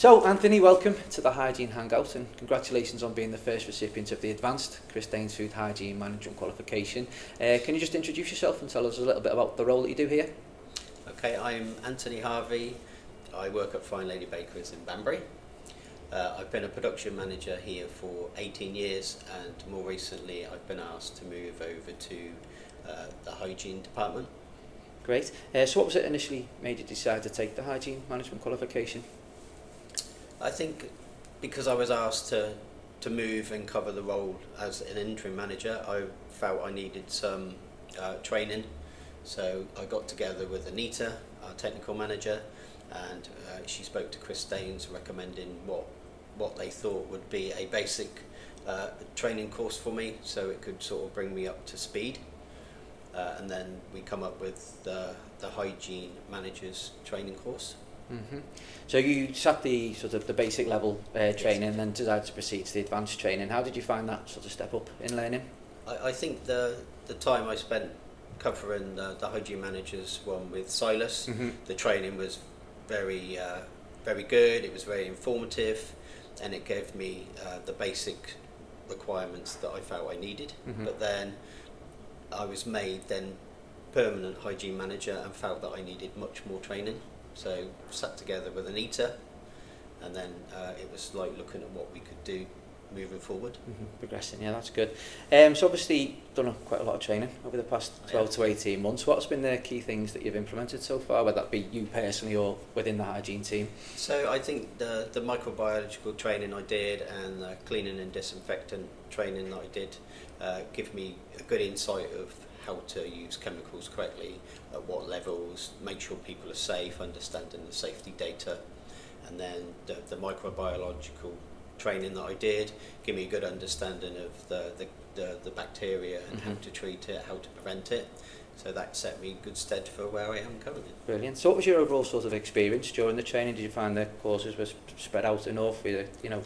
So, Anthony, welcome to the Hygiene Hangout and congratulations on being the first recipient of the Advanced Christeyns Food Hygiene Management Qualification. Can you just introduce yourself and tell us a little bit about the role that you do here? Okay, I'm Antony Harvey. I work at Fine Lady Bakeries in Banbury. I've been a production manager here for 18 years and more recently I've been asked to move over to the hygiene department. Great. So what was it initially made you decide to take the Hygiene Management Qualification? I think because I was asked to move and cover the role as an interim manager, I felt I needed some training. So I got together with Anita, our technical manager, and she spoke to Christeyns recommending what they thought would be a basic training course for me so it could sort of bring me up to speed. And then we come up with the hygiene managers training course. Mm-hmm. So you sat the sort of the basic level training and then decided to proceed to the advanced training. How did you find that sort of step up in learning? I think the time I spent covering the hygiene managers one with Silas, the training was very good, it was very informative and it gave me the basic requirements that I felt I needed. But then I was made then permanent hygiene manager and felt that I needed much more training. So sat together with Anita and then it was like looking at what we could do moving forward. Progressing, yeah, that's good. So obviously done quite a lot of training over the past 12 to 18 months. What's been the key things that you've implemented so far, whether that be you personally or within the hygiene team? So I think the microbiological training I did and the cleaning and disinfectant training that I did give me a good insight of how to use chemicals correctly, at what levels, make sure people are safe, understanding the safety data, and then the microbiological training that I did give me a good understanding of the bacteria and how to treat it, how to prevent it. So that set me in good stead for where I am currently. Brilliant. So what was your overall sort of experience during the training? Did you find the courses were spread out enough? You know,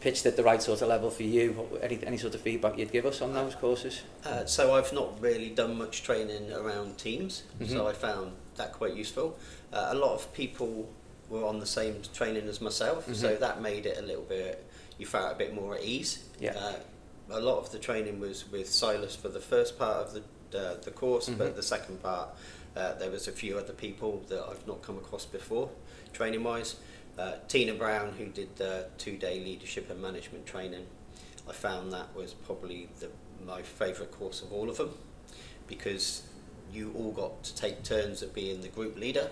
pitched at the right sort of level for you? Any sort of feedback you'd give us on those courses? So I've not really done much training around teams, so I found that quite useful. A lot of people were on the same training as myself, so that made it a little bit, you felt a bit more at ease. A lot of the training was with Silas for the first part of the course, but the second part there was a few other people that I've not come across before, training wise. Tina Brown, who did the 2-day leadership and management training, I found that was probably my favourite course of all of them, because you all got to take turns at being the group leader.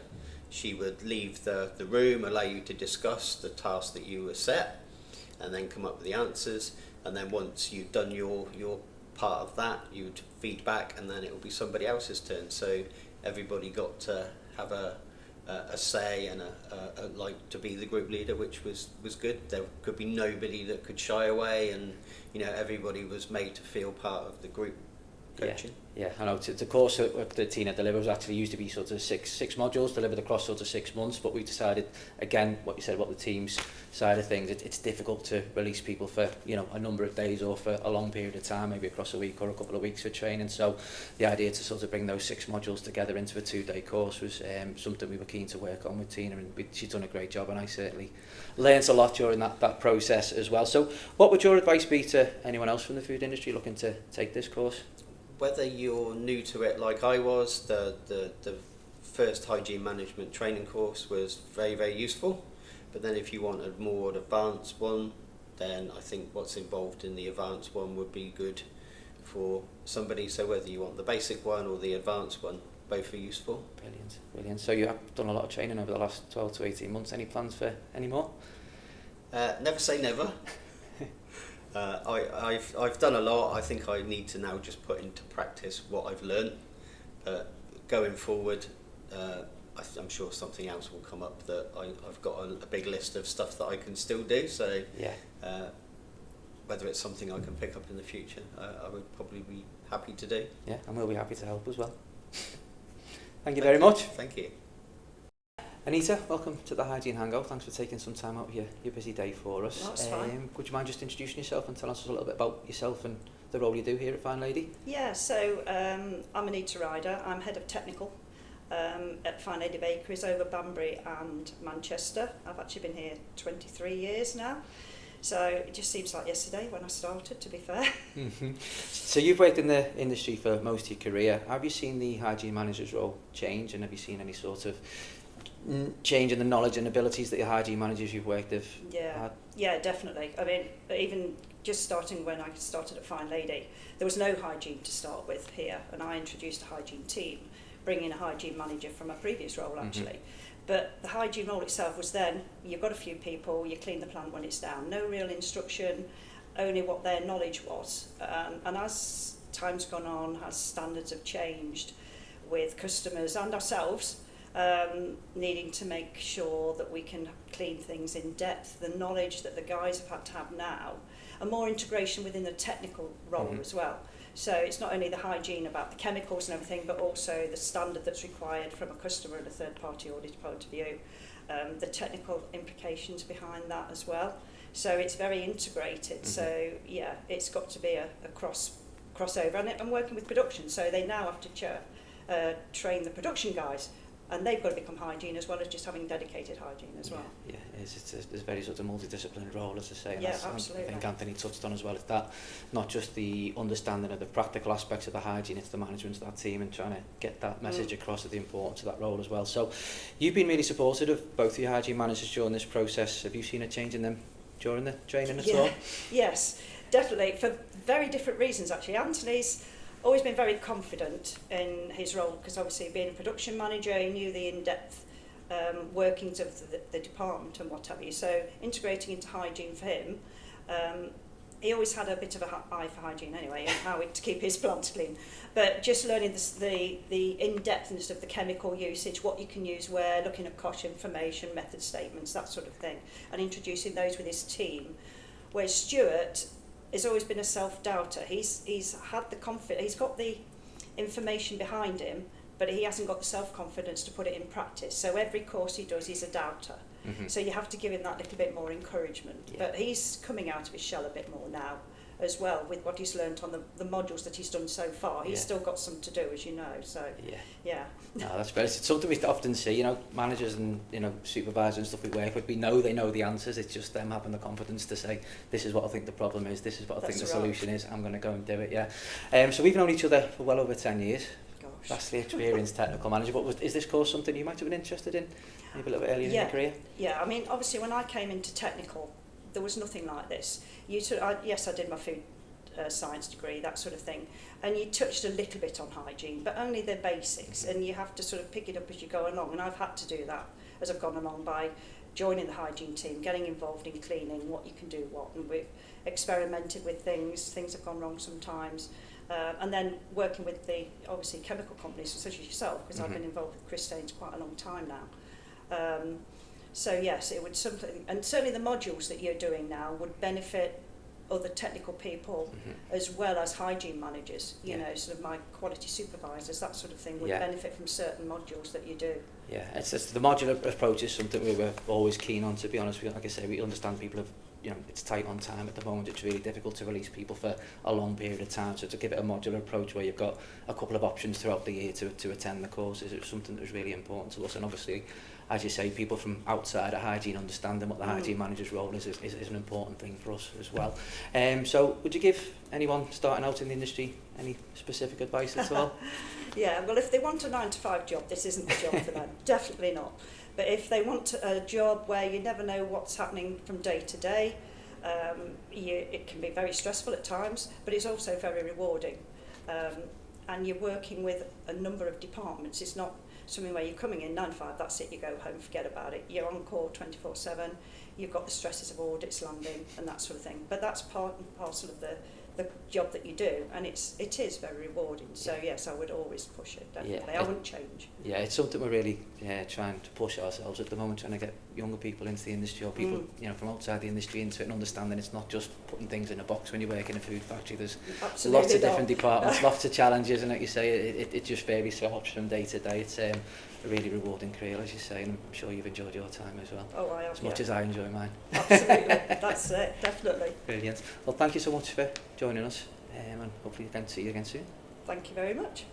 She would leave the room, allow you to discuss the task that you were set, and then come up with the answers. And then once you've done your part of that, you would feedback, and then it would be somebody else's turn. So everybody got to have a say and a like to be the group leader, which was good. There could be nobody that could shy away, and everybody was made to feel part of the group coaching. Yeah, I know. The course that Tina delivered was actually used to be sort of six modules delivered across sort of 6 months, but we decided, again, what you said about the team's side of things, it's difficult to release people for a number of days or for a long period of time, maybe across a week or a couple of weeks for training. So the idea to sort of bring those 6 modules together into a 2-day course was something we were keen to work on with Tina, and she's done a great job, and I certainly learnt a lot during that process as well. So what would your advice be to anyone else from the food industry looking to take this course? Whether you're new to it like I was, the first hygiene management training course was very, very useful. But then if you want a more advanced one, then I think what's involved in the advanced one would be good for somebody. So whether you want the basic one or the advanced one, both are useful. Brilliant. So you have done a lot of training over the last 12 to 18 months. Any plans for any more? Never say never. I've done a lot. I think I need to now just put into practice what I've learned. Going forward, I'm sure something else will come up that I've got a big list of stuff that I can still do. So whether it's something I can pick up in the future, I would probably be happy to do. Yeah, and we'll be happy to help as well. Thank you very much. Thank you. Anita, welcome to the Hygiene Hangout. Thanks for taking some time out of your busy day for us. That's fine. Would you mind just introducing yourself and telling us a little bit about yourself and the role you do here at Fine Lady? Yeah, so I'm Anita Ryder. I'm Head of Technical at Fine Lady Bakeries over Banbury and Manchester. I've actually been here 23 years now. So it just seems like yesterday when I started, to be fair. Mm-hmm. So you've worked in the industry for most of your career. Have you seen the hygiene manager's role change, and have you seen any sort of change in the knowledge and abilities that your hygiene managers you've worked with had? Yeah, definitely. I mean, even just starting when I started at Fine Lady, there was no hygiene to start with here, and I introduced a hygiene team, bringing a hygiene manager from a previous role actually. Mm-hmm. But the hygiene role itself was then, you've got a few people, you clean the plant when it's down. No real instruction, only what their knowledge was. And as time's gone on, as standards have changed with customers and ourselves, needing to make sure that we can clean things in depth, the knowledge that the guys have had to have now, and more integration within the technical role mm-hmm. as well. So it's not only the hygiene about the chemicals and everything, but also the standard that's required from a customer and a third-party audit point of view, the technical implications behind that as well. So it's very integrated. Mm-hmm. So yeah, it's got to be a crossover. And I'm working with production, so they now have to train the production guys. And they've got to become hygiene as well as just having dedicated hygiene as well. Yeah, it's a very sort of multidisciplinary role, as I say. And yeah, absolutely. I think Anthony touched on as well, it's that not just the understanding of the practical aspects of the hygiene, it's the management of that team and trying to get that message across of the importance of that role as well. So you've been really supportive of both of your hygiene managers during this process. Have you seen a change in them during the training at all? Yes, definitely, for very different reasons actually. Anthony's always been very confident in his role because obviously being a production manager, he knew the in-depth workings of the department and what have you. So integrating into hygiene for him, he always had a bit of an eye for hygiene anyway and how to keep his plants clean. But just learning the in-depthness of the chemical usage, what you can use where, looking at cost information, method statements, that sort of thing, and introducing those with his team. Whereas Stuart has always been a self-doubter. He's had the confidence, he's got the information behind him, but he hasn't got the self-confidence to put it in practice. So every course he does, he's a doubter. Mm-hmm. So you have to give him that little bit more encouragement. Yeah. But he's coming out of his shell a bit more now as well with what he's learnt on the modules that he's done so far. He's still got some to do, as you know. So yeah. No, that's great. It's something we often see, you know, managers and, you know, supervisors and stuff we work with, we know they know the answers. It's just them having the confidence to say, this is what I think the problem is, this is what I think the solution is, I'm going to go and do it, yeah. So we've known each other for well over 10 years. Gosh. Vastly experienced technical manager, but is this course something you might have been interested in, maybe a little bit earlier in your career? Yeah, I mean, obviously when I came into technical, there was nothing like this. Yes, I did my food science degree, that sort of thing, and you touched a little bit on hygiene, but only the basics, and you have to sort of pick it up as you go along, and I've had to do that as I've gone along by joining the hygiene team, getting involved in cleaning, what you can do what, and we've experimented with things have gone wrong sometimes, and then working with the obviously chemical companies such as yourself, because I've been involved with Christeyns quite a long time now. So yes, it would something, and certainly the modules that you're doing now would benefit other technical people as well as hygiene managers, you know, sort of my quality supervisors, that sort of thing would benefit from certain modules that you do. Yeah, it's the modular approach is something we were always keen on, to be honest. Like I say, we understand people have, you know, it's tight on time at the moment. It's really difficult to release people for a long period of time. So to give it a modular approach where you've got a couple of options throughout the year to attend the courses, it was something that was really important to us. And obviously, as you say, people from outside of hygiene understanding what the hygiene manager's role is an important thing for us as well. So would you give anyone starting out in the industry any specific advice at all? Yeah, well, if they want a 9-to-5 job, this isn't the job for them. Definitely not. But if they want a job where you never know what's happening from day to day, it can be very stressful at times, but it's also very rewarding. And you're working with a number of departments. It's not something where you're coming in 9 to 5, that's it, you go home, forget about it. You're on call 24/7, you've got the stresses of audits landing and that sort of thing. But that's part and parcel of the job that you do, and it is very rewarding. So yes, I would always push it, definitely. I wouldn't change. Yeah, it's something we're really trying to push ourselves at the moment, trying to get younger people into the industry, or people you know, from outside the industry into it, and understanding it's not just putting things in a box when you work in a food factory. There's lots of different departments, lots of challenges, and like you say, it just varies so much from day to day. It's a really rewarding career, as you say, and I'm sure you've enjoyed your time as well. Oh, I have, as much as I enjoy mine. Absolutely, that's it, definitely. Brilliant. Well, thank you so much for joining us, and hopefully we can see you again soon. Thank you very much.